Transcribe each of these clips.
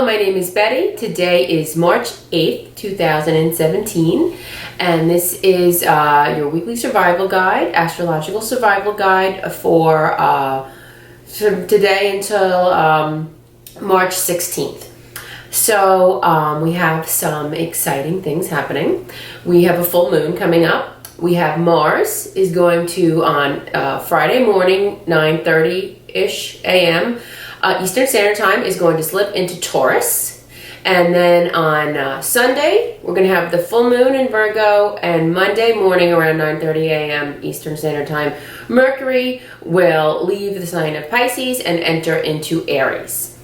my name is Betty. Today is March 8th, 2017, and this is your weekly survival guide, astrological survival guide for from today until March 16th. So we have some exciting things happening. We have a full moon coming up. We have Mars is going to, on Friday morning, 9:30-ish a.m., Eastern Standard Time, is going to slip into Taurus. And then on Sunday, we're going to have the full moon in Virgo, and Monday morning around 9:30 a.m. Eastern Standard Time, Mercury will leave the sign of Pisces and enter into Aries.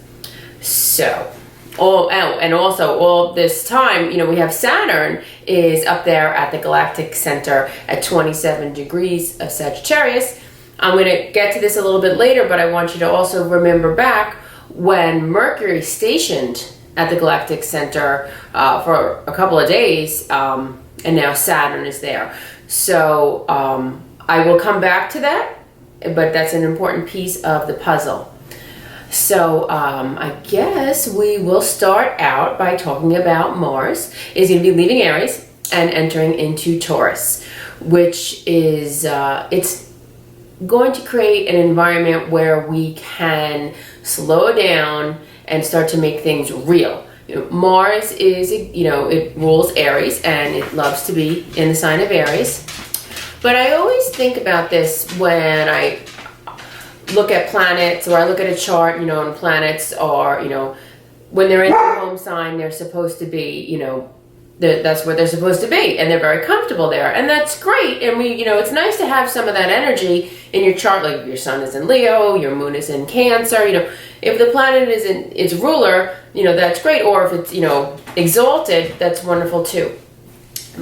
So, all this time, we have Saturn is up there at the galactic center at 27 degrees of Sagittarius. I'm going to get to this a little bit later, but I want you to also remember back when Mercury stationed at the galactic center for a couple of days, and now Saturn is there. So I will come back to that, but that's an important piece of the puzzle. So I guess we will start out by talking about Mars is going to be leaving Aries and entering into Taurus, which is, it's going to create an environment where we can slow down and start to make things real. Mars is, it rules Aries and it loves to be in the sign of Aries. But I always think about this when I look at planets, or I look at a chart, and planets are, when they're in their home sign, they're supposed to be, that's where they're supposed to be, and they're very comfortable there, and that's great. And it's nice to have some of that energy in your chart, like if your sun is in Leo, your moon is in Cancer, if the planet is in its ruler, that's great, or if it's, exalted, that's wonderful too.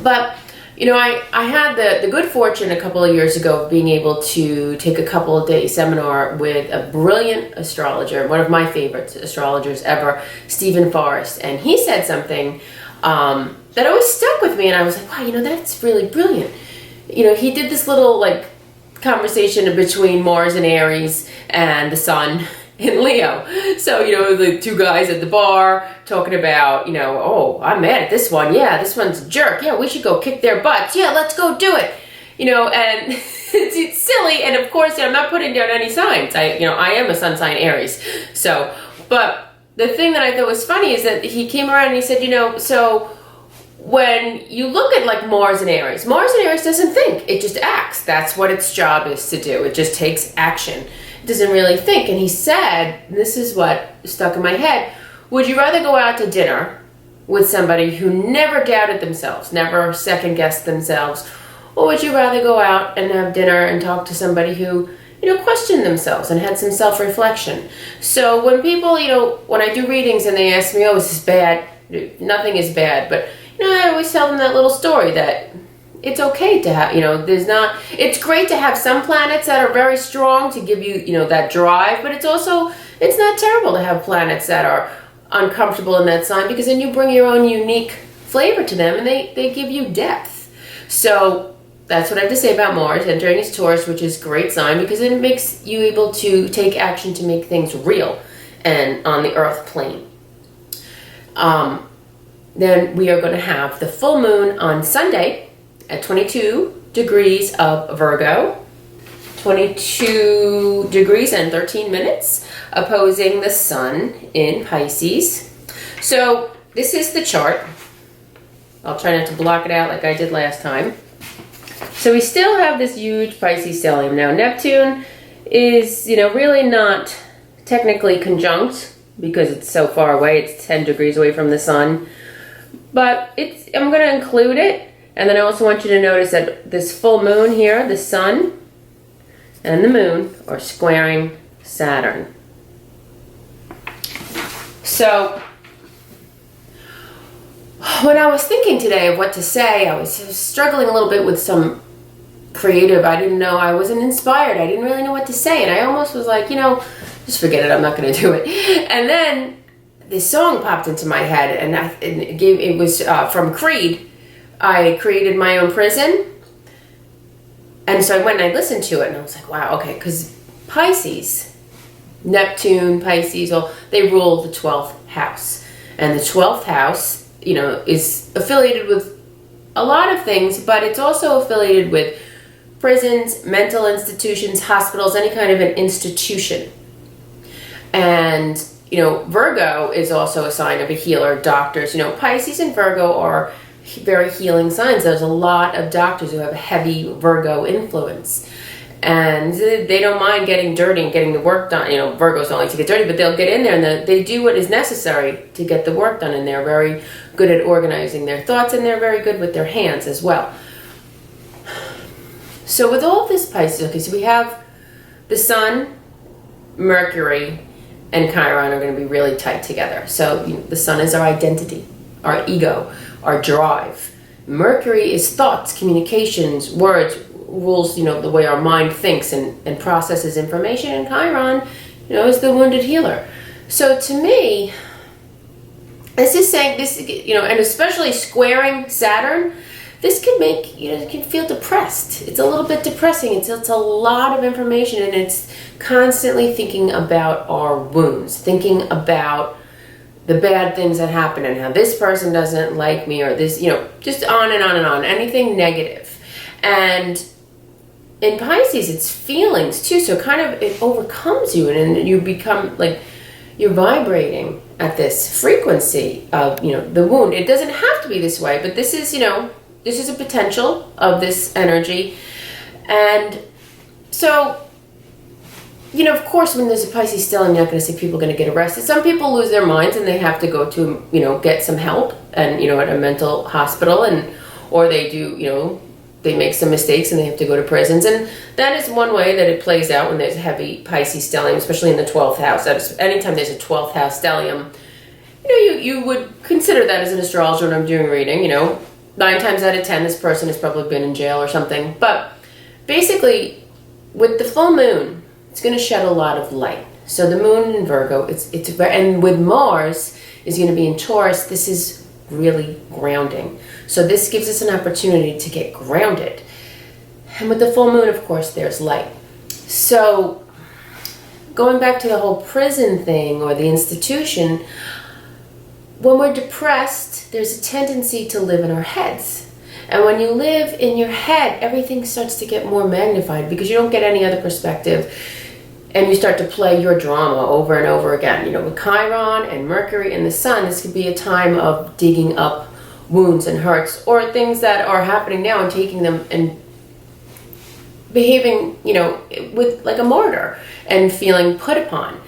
But I had the good fortune a couple of years ago of being able to take a couple of day seminar with a brilliant astrologer, one of my favorite astrologers ever, Stephen Forrest, and he said something that always stuck with me, and I was like, wow, that's really brilliant. He did this little conversation between Mars and Aries and the sun in Leo. So, the two guys at the bar talking about, oh, I'm mad at this one. Yeah, this one's a jerk. Yeah, we should go kick their butts. Yeah, let's go do it. And it's silly. And of course, I'm not putting down any signs. I am a sun sign Aries. So, but the thing that I thought was funny is that he came around and he said, so when you look at Mars and Aries doesn't think, it just acts. That's what its job is to do. It just takes action. It doesn't really think. And he said, this is what stuck in my head, would you rather go out to dinner with somebody who never doubted themselves, never second guessed themselves, or would you rather go out and have dinner and talk to somebody who questioned themselves and had some self-reflection? So when people, when I do readings and they ask me, oh, is this bad? Nothing is bad, but I always tell them that little story that it's okay to have, it's great to have some planets that are very strong to give you, that drive, but it's not terrible to have planets that are uncomfortable in that sign, because then you bring your own unique flavor to them and they give you depth. So that's what I have to say about Mars entering its Taurus, which is a great sign because it makes you able to take action to make things real and on the earth plane. Then we are going to have the full moon on Sunday at 22 degrees of Virgo, 22 degrees and 13 minutes, opposing the sun in Pisces. So this is the chart. I'll try not to block it out like I did last time. So we still have this huge Pisces stellium. Now Neptune is, really not technically conjunct because it's so far away. It's 10 degrees away from the sun. But I'm going to include it. And then I also want you to notice that this full moon here, the sun and the moon are squaring Saturn. So when I was thinking today of what to say, I was struggling a little bit with some creative. I didn't know, I wasn't inspired. I didn't really know what to say. And I almost was like, just forget it. I'm not going to do it. And then this song popped into my head, and it was from Creed. I created my own prison. And so I went and I listened to it, and I was like, wow, okay, because Pisces, Neptune, Pisces, they rule the 12th house. And the 12th house, is affiliated with a lot of things, but it's also affiliated with prisons, mental institutions, hospitals, any kind of an institution. And, Virgo is also a sign of a healer, doctors. Pisces and Virgo are very healing signs. There's a lot of doctors who have a heavy Virgo influence. And they don't mind getting dirty and getting the work done. Virgos don't like to get dirty, but they'll get in there and they do what is necessary to get the work done. And they're very good at organizing their thoughts, and they're very good with their hands as well. So with all of this Pisces, okay, so we have the Sun, Mercury, and Chiron are going to be really tight together. So the Sun is our identity, our ego, our drive. Mercury is thoughts, communications, words, rules, the way our mind thinks and processes information. And Chiron, is the wounded healer. So to me, this is saying this, and especially squaring Saturn, this can make, you can feel depressed. It's a little bit depressing. It's a lot of information, and it's constantly thinking about our wounds, thinking about the bad things that happen and how this person doesn't like me, or this, just on and on and on, anything negative. And in Pisces, it's feelings too. So kind of it overcomes you, and you become like, you're vibrating at this frequency of, the wound. It doesn't have to be this way, but this is, this is a potential of this energy. And so, of course, when there's a Pisces stellium, you're not going to see people going to get arrested. Some people lose their minds and they have to go to, get some help and, at a mental hospital, or they do, they make some mistakes and they have to go to prisons. And that is one way that it plays out when there's a heavy Pisces stellium, especially in the 12th house. Anytime there's a 12th house stellium, you would consider that as an astrologer when I'm doing reading, 9 times out of 10, this person has probably been in jail or something. But basically, with the full moon, it's going to shed a lot of light. So the moon in Virgo, and with Mars is going to be in Taurus, this is really grounding. So this gives us an opportunity to get grounded. And with the full moon, of course, there's light. So going back to the whole prison thing or the institution, when we're depressed, there's a tendency to live in our heads. And when you live in your head, everything starts to get more magnified because you don't get any other perspective. And you start to play your drama over and over again. With Chiron and Mercury and the Sun, this could be a time of digging up wounds and hurts, or things that are happening now and taking them and behaving, with like a martyr and feeling put upon.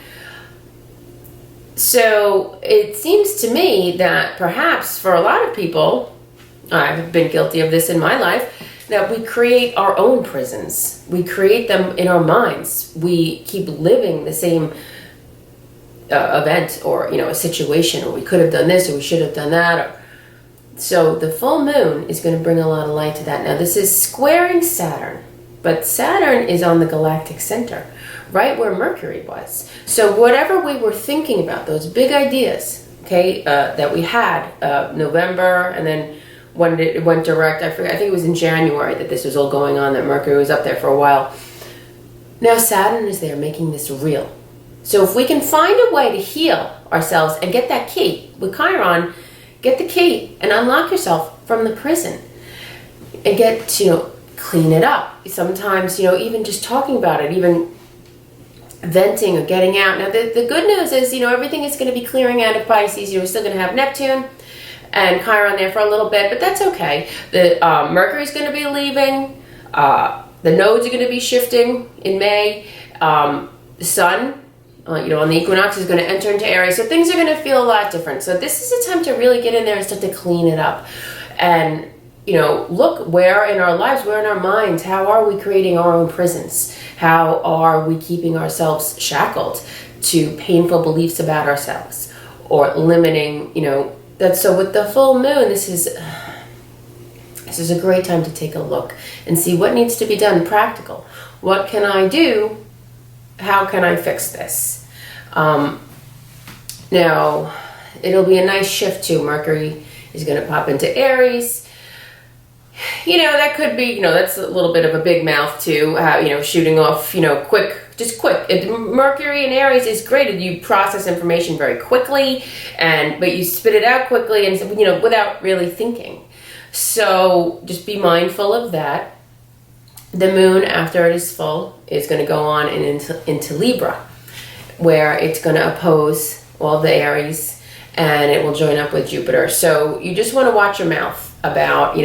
So it seems to me that perhaps for a lot of people, I've been guilty of this in my life, that we create our own prisons. We create them in our minds. We keep living the same event or, a situation, or we could have done this or we should have done that. So the full moon is going to bring a lot of light to that. Now this is squaring Saturn, but Saturn is on the galactic center, right where Mercury was. So whatever we were thinking about, those big ideas, okay, that we had, November, and then when it went direct, I think it was in January that this was all going on, that Mercury was up there for a while. Now Saturn is there making this real. So if we can find a way to heal ourselves and get that key, with Chiron, get the key and unlock yourself from the prison and get to, clean it up. Sometimes, even just talking about it, even venting or getting out. Now the good news is, everything is going to be clearing out of Pisces. You're still going to have Neptune and Chiron there for a little bit, but that's okay. The Mercury's going to be leaving. The nodes are going to be shifting in May. The Sun, on the equinox is going to enter into Aries. So things are going to feel a lot different. So this is a time to really get in there and start to clean it up. And, look where in our lives, where in our minds, how are we creating our own prisons? How are we keeping ourselves shackled to painful beliefs about ourselves or limiting, that. So with the full moon, this is a great time to take a look and see what needs to be done practical. What can I do? How can I fix this? Now, it'll be a nice shift too. Mercury is going to pop into Aries. That could be, that's a little bit of a big mouth too, shooting off, quick just quick. Mercury in Aries is great. You process information very quickly, but you spit it out quickly and, without really thinking. So just be mindful of that. The moon, after it is full, is going to go on and into Libra, where it's going to oppose all the Aries, and it will join up with Jupiter. So you just want to watch your mouth about, you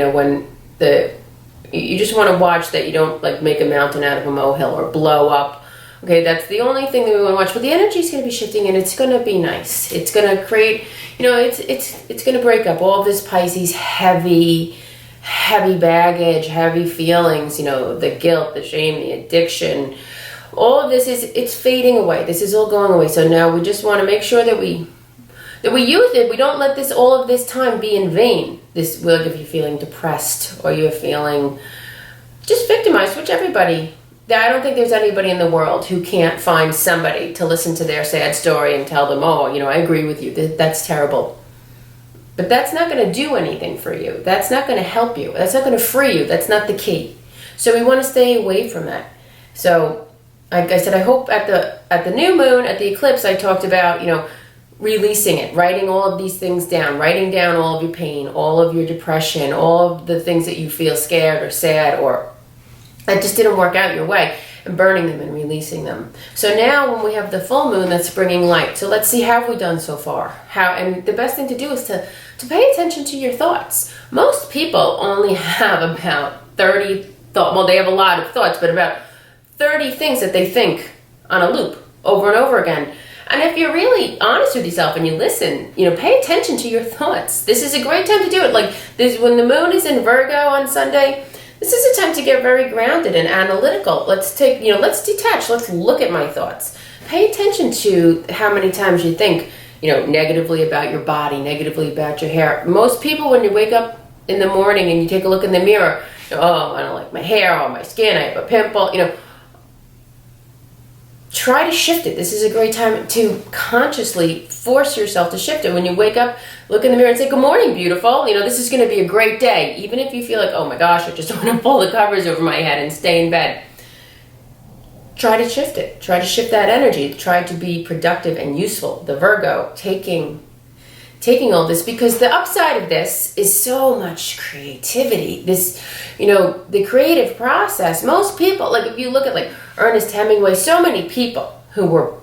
just want to watch that you don't like make a mountain out of a molehill or blow up. Okay, that's the only thing that we want to watch. But the energy is going to be shifting, and it's going to be nice. It's going to create, it's going to break up all this Pisces heavy baggage, heavy feelings, the guilt, the shame, the addiction. All of this it's fading away. This is all going away. So now we just want to make sure that we use it. We don't let all of this time be in vain. This will, if you're feeling depressed or you're feeling just victimized, which everybody, I don't think there's anybody in the world who can't find somebody to listen to their sad story and tell them, oh, I agree with you. That's terrible. But that's not going to do anything for you. That's not going to help you. That's not going to free you. That's not the key. So we want to stay away from that. So, like I said, I hope at the new moon, at the eclipse, I talked about, releasing it, writing all of these things down, writing down all of your pain, all of your depression, all of the things that you feel scared or sad or that just didn't work out your way, and burning them and releasing them. So now when we have the full moon, that's bringing light. So let's see, how have we done so far? And the best thing to do is to pay attention to your thoughts. Most people only have about 30 thoughts. Well, they have a lot of thoughts, but about 30 things that they think on a loop over and over again. And if you're really honest with yourself and you listen, pay attention to your thoughts. This is a great time to do it. Like this, when the moon is in Virgo on Sunday, this is a time to get very grounded and analytical. Let's detach. Let's look at my thoughts. Pay attention to how many times you think, negatively about your body, negatively about your hair. Most people, when you wake up in the morning and you take a look in the mirror, oh, I don't like my hair or my skin, I have a pimple, try to shift it. This is a great time to consciously force yourself to shift it. When you wake up, look in the mirror and say, good morning, beautiful. This is going to be a great day. Even if you feel like, oh my gosh, I just want to pull the covers over my head and stay in bed. Try to shift it. Try to shift that energy. Try to be productive and useful. The Virgo, taking all this, because the upside of this is so much creativity. This, the creative process. Most people, like if you look at like Ernest Hemingway, so many people who were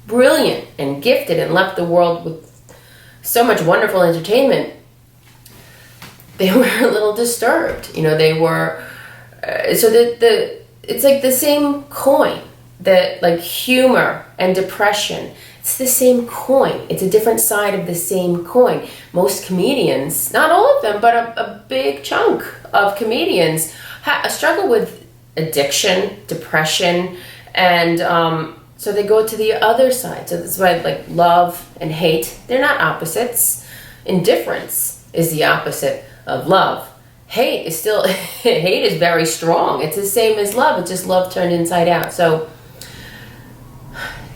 brilliant and gifted and left the world with so much wonderful entertainment, they were a little disturbed. They were, so it's like the same coin, that like humor and depression, it's the same coin. It's a different side of the same coin. Most comedians, not all of them, but a big chunk of comedians struggle with addiction, depression, and so they go to the other side. So that's why like love and hate, they're not opposites. Indifference is the opposite of love. Hate is very strong. It's the same as love. It's just love turned inside out. So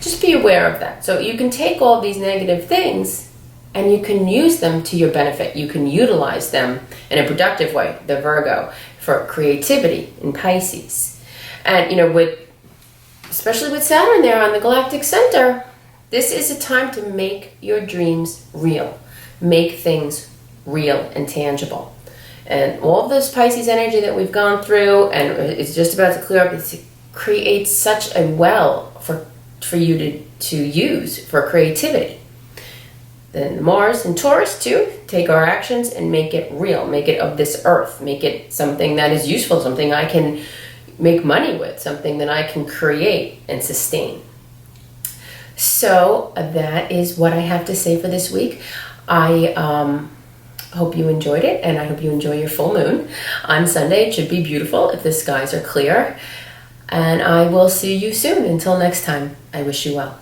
just be aware of that. So you can take all these negative things and you can use them to your benefit. You can utilize them in a productive way, the Virgo, for creativity in Pisces. And, especially with Saturn there on the galactic center, this is a time to make your dreams real. Make things real and tangible. And all of this Pisces energy that we've gone through and it's just about to clear up, it creates such a well for you to use for creativity. Then Mars and Taurus too, take our actions and make it real, make it of this earth, make it something that is useful, something I can make money with, something that I can create and sustain. So that is what I have to say for this week. I hope you enjoyed it, and I hope you enjoy your full moon on Sunday. It should be beautiful if the skies are clear. And I will see you soon. Until next time, I wish you well.